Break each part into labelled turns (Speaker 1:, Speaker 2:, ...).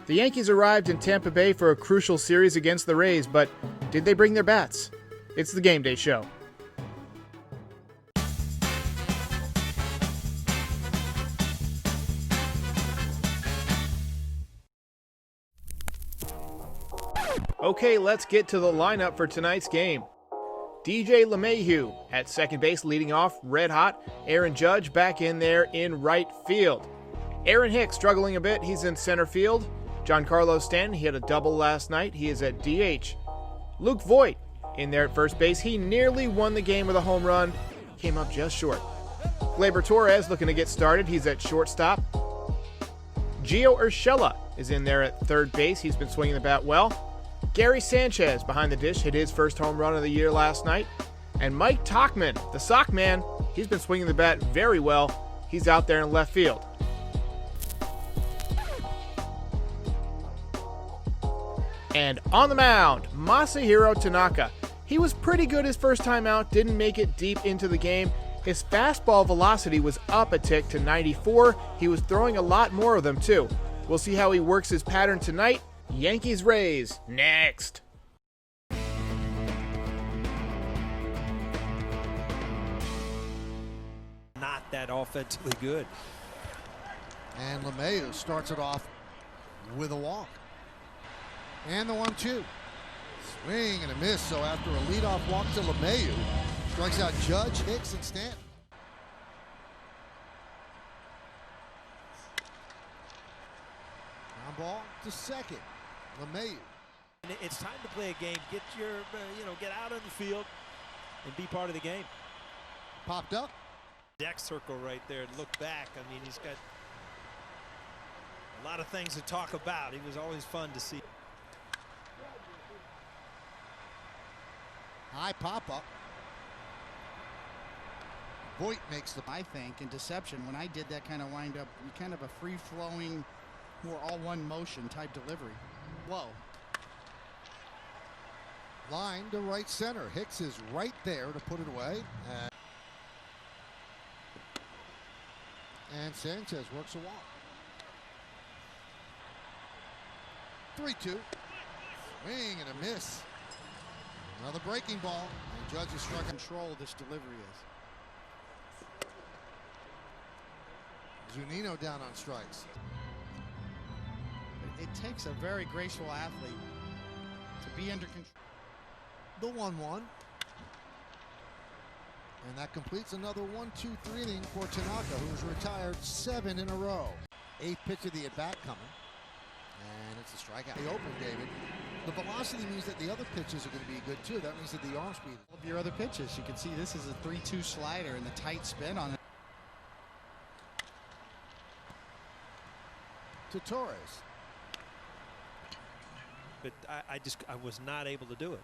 Speaker 1: The Yankees arrived in Tampa Bay for a crucial series against the Rays, but did they bring their bats? It's the Game Day Show. Okay, let's get to the lineup for tonight's game. DJ LeMahieu at second base leading off, red hot. Aaron Judge back in there in right field. Aaron Hicks struggling a bit, he's in center field. Giancarlo Stanton, he had a double last night, he is at DH. Luke Voit in there at first base, he nearly won the game with a home run, came up just short. Gleyber Torres looking to get started, he's at shortstop. Gio Urshela is in there at third base, he's been swinging the bat well. Gary Sanchez behind the dish hit his first home run of the year last night. And Mike Tauchman, the sock man, he's been swinging the bat very well. He's out there in left field. And on the mound, Masahiro Tanaka. He was pretty good his first time out, didn't make it deep into the game. His fastball velocity was up a tick to 94. He was throwing a lot more of them too. We'll see how he works his pattern tonight. Yankees Rays next.
Speaker 2: Not that offensively good.
Speaker 3: And LeMahieu starts it off with a walk. And the 1-2. Swing and a miss. So after a leadoff walk to LeMahieu, strikes out Judge, Hicks, and Stanton. Ground ball to second. LeMahieu.
Speaker 2: It's time to play a game. Get your, get out on the field and be part of the game.
Speaker 3: Popped up.
Speaker 2: Deck circle right there. Look back. I mean, he's got a lot of things to talk about. He was always fun to see.
Speaker 3: High pop up. Voit makes the.
Speaker 4: I think in deception, when I did that kind of wind up, kind of a free flowing, more all one motion type delivery. Whoa.
Speaker 3: Line to right center. Hicks is right there to put it away. And Sanchez works a walk. 3-2. Swing and a miss. Another breaking ball. And Judge is struck.
Speaker 4: Control this delivery is.
Speaker 3: Zunino down on strikes.
Speaker 4: It takes a very graceful athlete to be under control.
Speaker 3: The 1-1. And that completes another 1-2-3 inning for Tanaka, who's retired 7 in a row. 8th pitch of the at-bat coming. And it's a strikeout. The open, David. The velocity means that the other pitches are going to be good too. That means that the arm speed.
Speaker 4: Of your other pitches, you can see this is a 3-2 slider and the tight spin on it.
Speaker 3: To Torres.
Speaker 2: But I was not able to do it.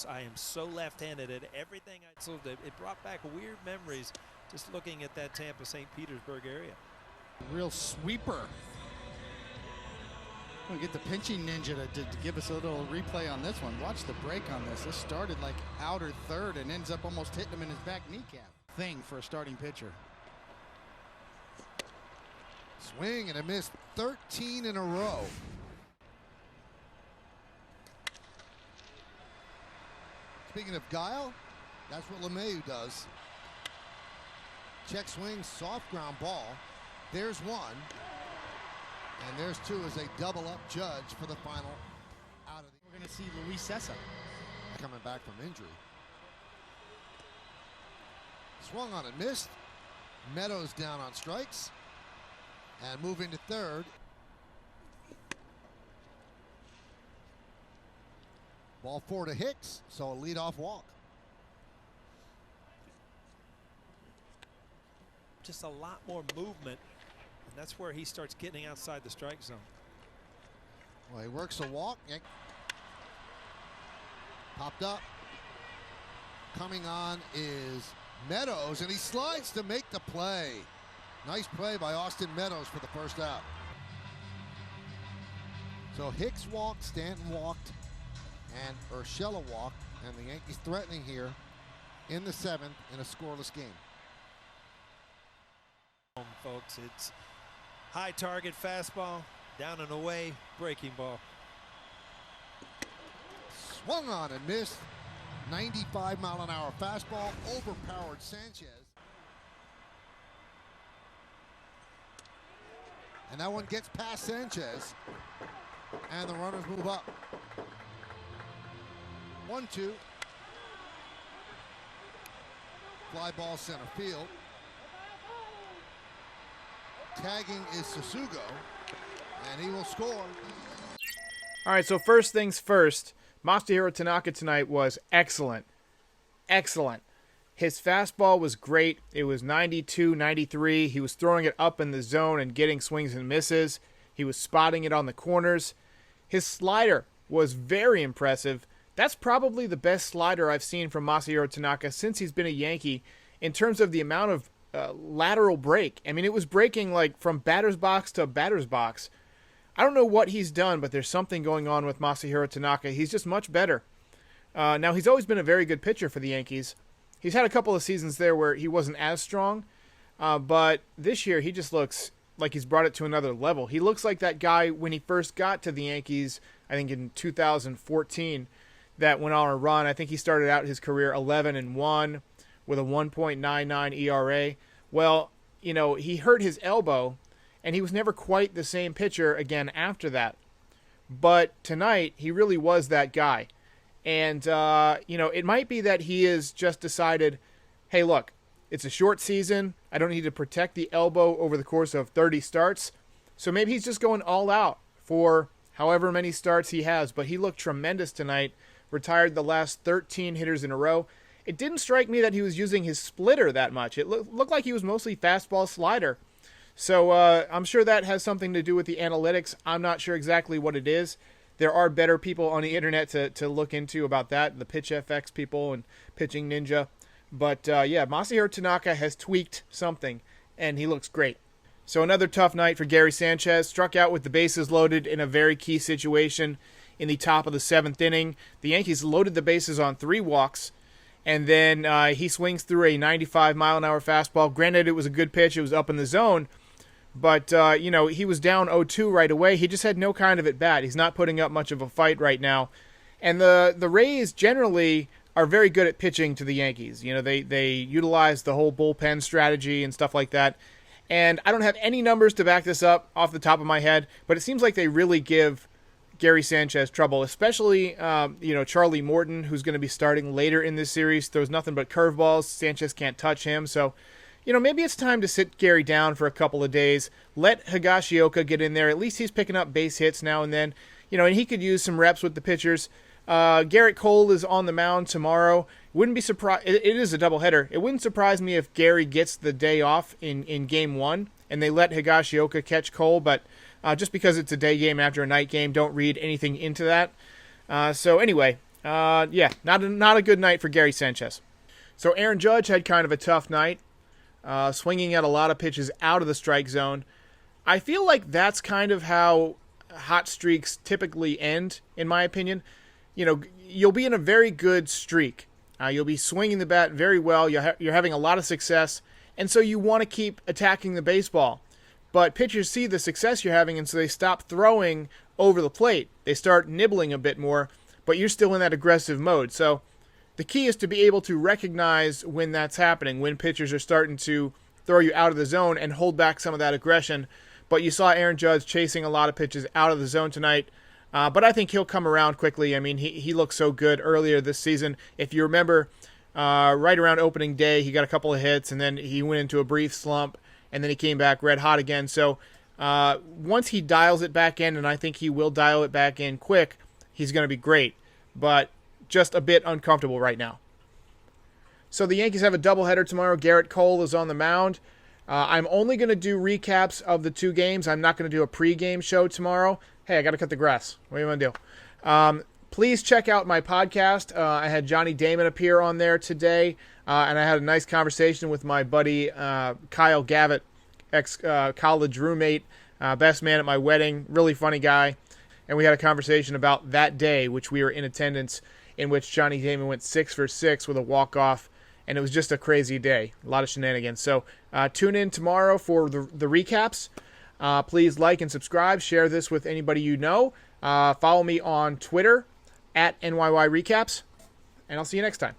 Speaker 2: I am so left-handed at everything. So it brought back weird memories just looking at that Tampa St. Petersburg area.
Speaker 4: Real sweeper. We'll get the pinching ninja to give us a little replay on this one. Watch the break on this. This started like outer third and ends up almost hitting him in his back kneecap. Thing for a starting pitcher.
Speaker 3: Swing and a miss. 13 in a row. Speaking of guile, that's what LeMahieu does. Check swing, soft ground ball. There's one. And there's two as a double up Judge for the final out of the.
Speaker 4: We're going to see Luis Cessa
Speaker 3: coming back from injury. Swung on and missed. Meadows down on strikes. And moving to third. Ball 4 to Hicks, so a leadoff walk.
Speaker 2: Just a lot more movement, and that's where he starts getting outside the strike zone.
Speaker 3: Well, he works a walk. Popped up. Coming on is Meadows, and he slides to make the play. Nice play by Austin Meadows for the first out. So Hicks walked, Stanton walked, and Urshela walked, and the Yankees threatening here in the 7th in a scoreless game.
Speaker 2: Folks, it's high target fastball Down and away, breaking ball.
Speaker 3: Swung on and missed. 95-mile-an-hour fastball overpowered Sanchez. And that one gets past Sanchez. And the runners move up. 1-2. Fly ball center field. Tagging is Sasugo. And he will score.
Speaker 1: All right, so first things first, Masahiro Tanaka tonight was excellent. Excellent. His fastball was great. It was 92, 93. He was throwing it up in the zone and getting swings and misses. He was spotting it on the corners. His slider was very impressive. That's probably the best slider I've seen from Masahiro Tanaka since he's been a Yankee in terms of the amount of lateral break. I mean, it was breaking like from batter's box to batter's box. I don't know what he's done, but there's something going on with Masahiro Tanaka. He's just much better. Now, he's always been a very good pitcher for the Yankees. He's had a couple of seasons there where he wasn't as strong, but this year he just looks like he's brought it to another level. He looks like that guy when he first got to the Yankees, I think in 2014, that went on a run. I think he started out his career 11-1 with a 1.99 ERA. Well, you know, he hurt his elbow, and he was never quite the same pitcher again after that. But tonight, he really was that guy. And, you know, it might be that he has just decided, hey, look, it's a short season. I don't need to protect the elbow over the course of 30 starts. So maybe he's just going all out for however many starts he has. But he looked tremendous tonight, retired the last 13 hitters in a row. It didn't strike me that he was using his splitter that much. It looked like he was mostly fastball slider. So I'm sure that has something to do with the analytics. I'm not sure exactly what it is. There are better people on the internet to look into about that, the Pitch FX people and Pitching Ninja. But, yeah, Masahiro Tanaka has tweaked something, and he looks great. So another tough night for Gary Sanchez. Struck out with the bases loaded in a very key situation in the top of the 7th inning. The Yankees loaded the bases on 3 walks, and then he swings through a 95-mile-an-hour fastball. Granted, it was a good pitch. It was up in the zone. But, you know, he was down 0-2 right away. He just had no kind of at-bat. He's not putting up much of a fight right now. And the Rays generally are very good at pitching to the Yankees. You know, they utilize the whole bullpen strategy and stuff like that. And I don't have any numbers to back this up off the top of my head, but it seems like they really give Gary Sanchez trouble, especially, you know, Charlie Morton, who's going to be starting later in this series. Throws nothing but curveballs. Sanchez can't touch him, so... You know, maybe it's time to sit Gary down for a couple of days. Let Higashioka get in there. At least he's picking up base hits now and then. You know, and he could use some reps with the pitchers. Garrett Cole is on the mound tomorrow. Wouldn't be surprised. It is a doubleheader. It wouldn't surprise me if Gary gets the day off in Game 1 and they let Higashioka catch Cole. But just because it's a day game after a night game, don't read anything into that. So anyway, yeah, not a good night for Gary Sanchez. So Aaron Judge had kind of a tough night. Swinging at a lot of pitches out of the strike zone. I feel like that's kind of how hot streaks typically end, in my opinion. You know, you'll be in a very good streak. You'll be swinging the bat very well. You're having a lot of success, and so you want to keep attacking the baseball. But pitchers see the success you're having, and so they stop throwing over the plate. They start nibbling a bit more, but you're still in that aggressive mode. So the key is to be able to recognize when that's happening, when pitchers are starting to throw you out of the zone and hold back some of that aggression. But you saw Aaron Judge chasing a lot of pitches out of the zone tonight. But I think he'll come around quickly. I mean, he looked so good earlier this season. If you remember, right around opening day, he got a couple of hits, and then he went into a brief slump, and then he came back red hot again. So once he dials it back in, and I think he will dial it back in quick, he's going to be great. But just a bit uncomfortable right now. So the Yankees have a doubleheader tomorrow. Garrett Cole is on the mound. I'm only going to do recaps of the 2 games. I'm not going to do a pregame show tomorrow. Hey, I got to cut the grass. What do you want to do? Please check out my podcast. I had Johnny Damon appear on there today, and I had a nice conversation with my buddy Kyle Gavitt, ex-college roommate, best man at my wedding, really funny guy. And we had a conversation about that day, which we were in attendance, in which Johnny Damon went 6 for 6 with a walk-off, and it was just a crazy day. A lot of shenanigans. So tune in tomorrow for the recaps. Please like and subscribe. Share this with anybody you know. Follow me on Twitter at NYY Recaps. And I'll see you next time.